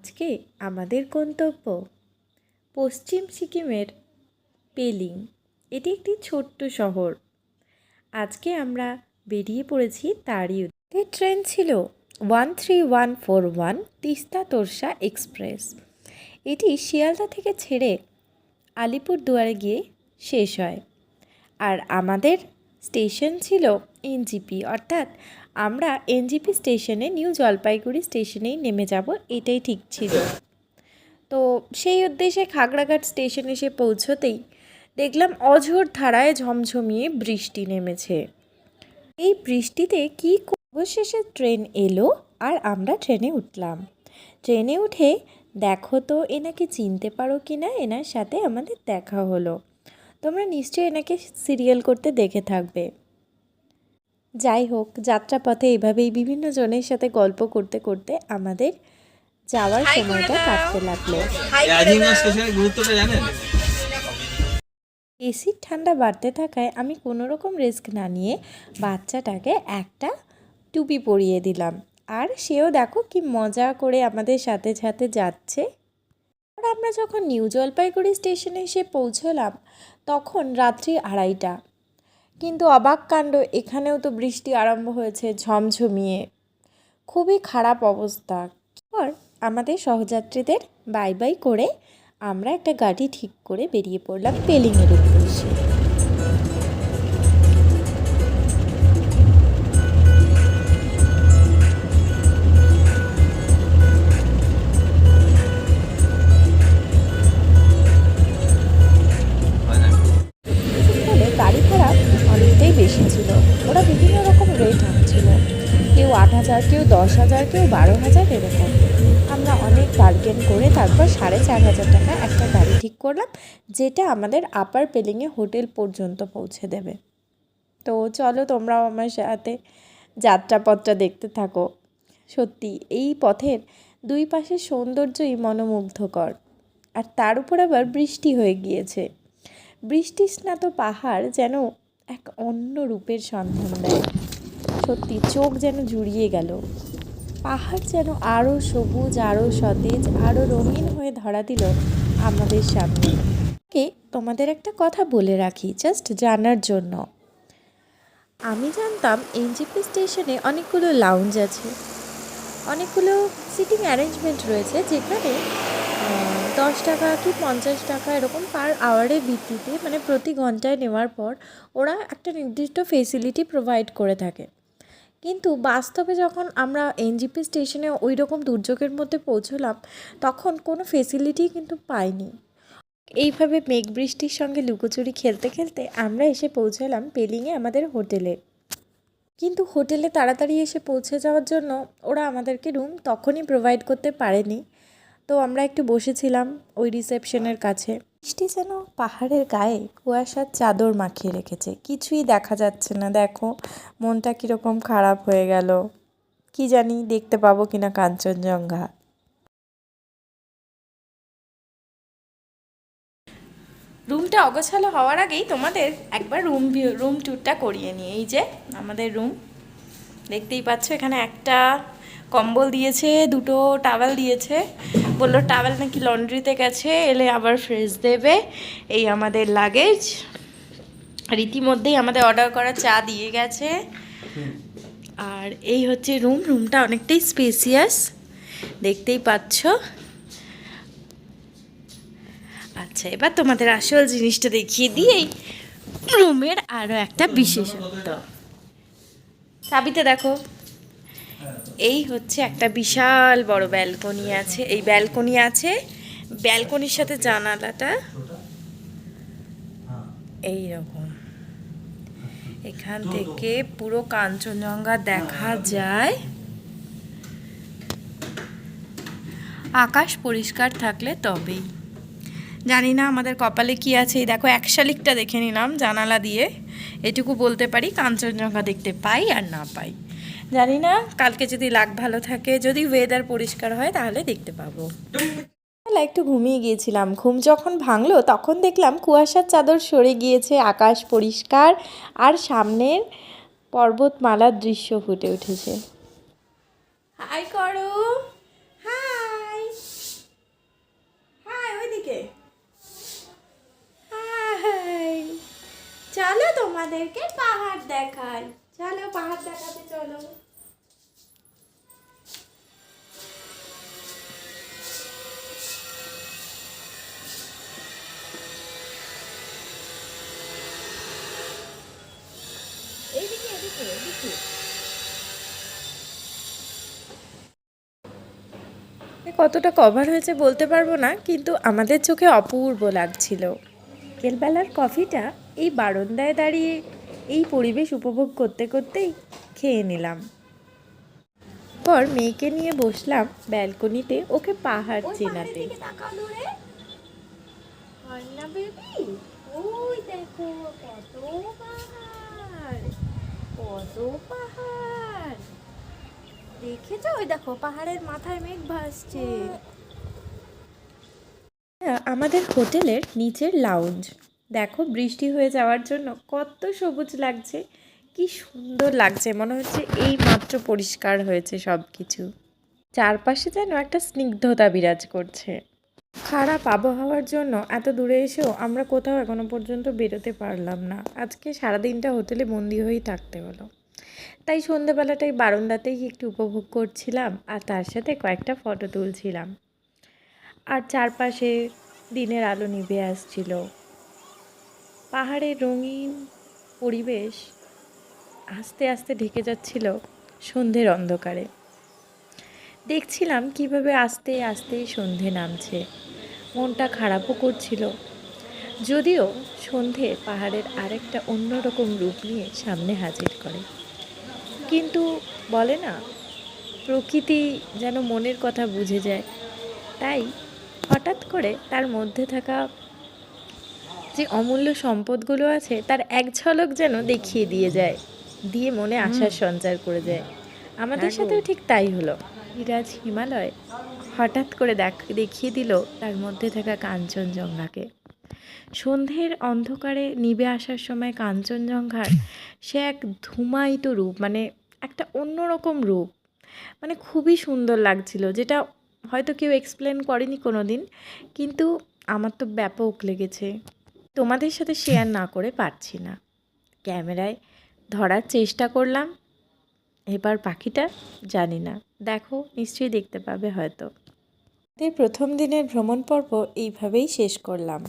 আজকে আমাদের গন্তব্য পশ্চিম সিকিমের পেলিং। এটি একটি ছোট্ট শহর। আজকে আমরা বেরিয়ে পড়েছি তারই উদ্দেশ্যে। ট্রেন ছিল 13141 তিস্তা তোরসা এক্সপ্রেস। এটি শিয়ালদা থেকে ছেড়ে আলিপুরদুয়ারে গিয়ে শেষ হয়। আর আমাদের স্টেশন ছিল এনজিপি, অর্থাৎ আমরা এনজিপি স্টেশনে নিউ জলপাইগুড়ি স্টেশনেই নেমে যাব, এটাই ঠিক ছিল। তো সেই উদ্দেশ্যে খাগড়াঘাট স্টেশন এসে পৌঁছতেই দেখলাম অঝোর ধারায় ঝমঝমিয়ে বৃষ্টি নেমেছে। এই বৃষ্টিতে কি অবশেষে ট্রেন এলো আর আমরা ট্রেনে উঠলাম। ট্রেনে উঠে দেখো তো এনাকে চিনতে পারো কি না, এনার সাথে আমাদের দেখা হলো। তোমরা নিশ্চয়ই এনাকে সিরিয়াল করতে দেখে থাকবে। যাই হোক, যাত্রাপথে এভাবেই বিভিন্ন জনের সাথে গল্প করতে করতে আমাদের যাওয়ার সময়টা কাটতে লাগলো। এসির ঠান্ডা বাড়তে থাকায় আমি কোনো রকম রিস্ক না নিয়ে বাচ্চাটাকে একটা টুপি পরিয়ে দিলাম, আর সেও দেখো কি মজা করে আমাদের সাথে সাথে যাচ্ছে। আর আমরা যখন নিউ জলপাইগুড়ি স্টেশনে এসে পৌঁছলাম তখন রাত্রি 2:30। কিন্তু অবাক কাণ্ড, এখানেও তো বৃষ্টি আরম্ভ হয়েছে ঝমঝমিয়ে। খুবই খারাপ অবস্থা। পর আমাদের সহযাত্রীদের বাই বাই করে আমরা একটা গাড়ি ঠিক করে বেরিয়ে পড়লাম পেলিংয়ের উদ্দেশ্যে। গাড়ি ভাড়া অনেকটাই বেশি ছিল। ওরা বিভিন্ন রকম রেট আনছিল, কেউ 8,000, কেউ 10,000, কেউ 12,000 এরকম। আমরা অনেক বার্গেন করে তারপর 4,500 টাকা একটা গাড়ি ঠিক করলাম, যেটা আমাদের আপার পেলিংয়ে হোটেল পর্যন্ত পৌঁছে দেবে। তো চলো তোমরাও আমার সাথে যাত্রাপথটা দেখতে থাকো। সত্যি এই পথের দুই পাশের সৌন্দর্যই মনোমুগ্ধকর, আর তার উপর আবার বৃষ্টি হয়ে গিয়েছে। বৃষ্টি স্নাত পাহাড় যেন এক অন্য রূপের সন্ধান দেয়। সত্যি চোখ যেন জুড়িয়ে গেল। পাহাড় যেন আরও সবুজ, আরও সতেজ, আরও রঙিন হয়ে ধরা দিল আমাদের সামনে। তোমাদের একটা কথা বলে রাখি জাস্ট জানার জন্য। আমি জানতাম এনজিপি স্টেশনে অনেকগুলো লাউঞ্জ আছে, অনেকগুলো সিটিং অ্যারেঞ্জমেন্ট রয়েছে, যেখানে 10 টাকা কি 50 টাকা এরকম পার আওয়ারের ভিত্তিতে, মানে প্রতি ঘন্টায় নেওয়ার পর ওরা একটা নির্দিষ্ট ফেসিলিটি প্রোভাইড করে থাকে। কিন্তু বাস্তবে যখন আমরা এনজিপি স্টেশনে ওই রকম দুর্যোগের মধ্যে পৌঁছলাম তখন কোনো ফেসিলিটি কিন্তু পাইনি। এইভাবে মেঘ বৃষ্টির সঙ্গে লুকোচুরি খেলতে খেলতে আমরা এসে পৌঁছলাম পেলিংয়ে আমাদের হোটেলে। কিন্তু হোটেলে তাড়াতাড়ি এসে পৌঁছে যাওয়ার জন্য ওরা আমাদেরকে রুম তখনই প্রোভাইড করতে পারেনি। তো আমরা একটু বসেছিলাম ওই রিসেপশনের কাছে। বৃষ্টি যেন পাহাড়ের গায়ে কুয়াশার চাদর মাখিয়ে রেখেছে, কিছুই দেখা যাচ্ছে না। দেখো মনটা কীরকম খারাপ হয়ে গেল। কি জানি দেখতে পাবো কিনা কাঞ্চনজঙ্ঘা। রুমটা অগোছালো হওয়ার আগেই তোমাদের একবার রুম ট্যুরটা করিয়ে নিই। এই যে আমাদের রুম, দেখতেই পাচ্ছ। এখানে একটা কম্বল দিয়েছে, দুটো টাওয়েল দিয়েছে, বললো টাওয়েল নাকি লন্ড্রিতে গেছে, এলে আবার ফ্রেশ দেবে। এই আমাদের লাগেজ, রীতিমধ্যেই আমাদের অর্ডার করা চা দিয়ে গেছে। আর এই হচ্ছে রুমটা অনেকটাই স্পেসিয়াস, দেখতেই পাচ্ছ। আচ্ছা, এবার তোমাদের আসল জিনিসটা দেখিয়ে দিই, রুমের আরও একটা বিশেষত্ব। চাবিতে দেখো, এই হচ্ছে একটা বিশাল বড় ব্যালকনি আছে। এই ব্যালকনি আছে, ব্যালকনির সাথে জানালাটা এই রকম। এখান থেকে পুরো কাঞ্চনজঙ্ঘা দেখা যায়। আকাশ পরিষ্কার থাকলে তবেই। জানি না আমাদের কপালে কি আছে। এই দেখো, 1 শালিকটা দেখে নিলাম জানালা দিয়ে। এটুকু বলতে পারি কাঞ্চনজঙ্ঘা দেখতে পাই আর না পাই জানি না। কালকে যদি লাক ভালো থাকে, যদি ওয়েদার পরিষ্কার হয়, তাহলে দেখতে পাবো। একটু ঘুমিয়ে গিয়েছিলাম। ঘুম যখন ভাঙলো তখন দেখলাম কুয়াশার চাদর সরে গিয়েছে, আকাশ পরিষ্কার, আর সামনের পর্বতমালার দৃশ্য ফুটে উঠেছে। হাই করো, হাই। তোমাদেরকে পাহাড় দেখাই। চলো পাহাড় দেখাতে চলো। এইদিকে এদিকে এদিকে। কতটা কভার হয়েছে বলতে পারবো না, কিন্তু আমাদের চোখে অপূর্ব লাগছিল। বিকেলবেলার কফিটা এই বারান্দায় দাঁড়িয়ে এই পরিবেশ উপভোগ করতে করতেই খেয়ে নিলাম। পর মেয়েকে নিয়ে বসলাম ব্যালকনিতে ওকে পাহাড় চেনাতে। ওই দেখো কত পাহাড়, কত পাহাড় দেখেছো? ওই দেখো পাহাড়ের মাথায় মেঘ ভাসছে। আমাদের হোটেলের নিচের লাউঞ্জ দেখো, বৃষ্টি হয়ে যাওয়ার জন্য কত সবুজ লাগছে, কি সুন্দর লাগছে, মনে হচ্ছে এই মাত্র পরিষ্কার হয়েছে সব কিছু। চারপাশে যেন একটা স্নিগ্ধতা বিরাজ করছে। খারাপ আবহাওয়ার জন্য এত দূরে এসেও আমরা কোথাও এখনো পর্যন্ত বেরোতে পারলাম না। আজকে সারাদিনটা হোটেলে বন্দি হয়েই থাকতে হলো। তাই সন্ধেবেলাটাই বারান্দাতেই একটু উপভোগ করছিলাম আর তার সাথে কয়েকটা ফটো তুলছিলাম। আর চারপাশে দিনের আলো নিভে আসছিল। পাহাড়ের রঙিন পরিবেশ আস্তে আস্তে ঢেকে যাচ্ছিল সন্ধ্যের অন্ধকারে। দেখছিলাম কিভাবে আস্তে আস্তে সন্ধে নামছে। মনটা খারাপও করছিল, যদিও সন্ধে পাহাড়ের আরেকটা অন্যরকম রূপ নিয়ে সামনে হাজির করে। কিন্তু বলে না, প্রকৃতি যেন মনের কথা বুঝে যায়। তাই হঠাৎ করে তার মধ্যে থাকা যে অমূল্য সম্পদগুলো আছে তার এক ঝলক যেন দেখিয়ে দিয়ে মনে আশার সঞ্চার করে যায়। আমাদের সাথেও ঠিক তাই হলো। বিরাজ হিমালয় হঠাৎ করে দেখিয়ে দিল তার মধ্যে থাকা কাঞ্চনজঙ্ঘাকে। সন্ধ্যের অন্ধকারে নিভে আসার সময় কাঞ্চনজঙ্ঘার সে এক ধূমায়িত রূপ, মানে একটা অন্যরকম রূপ, মানে খুবই সুন্দর লাগছিল, যেটা হয়তো কেউ এক্সপ্লেন করেনি কোনো দিন, কিন্তু আমার তো ব্যাপক লেগেছে। তোমাদের সাথে শেয়ার না করে পারছি না। ক্যামেরায় ধরার চেষ্টা করলাম, এবার পাখিটা জানি না, দেখো নিশ্চয়ই দেখতে পাবে হয়তো। প্রথম দিনের ভ্রমণ পর্ব এইভাবেই শেষ করলাম।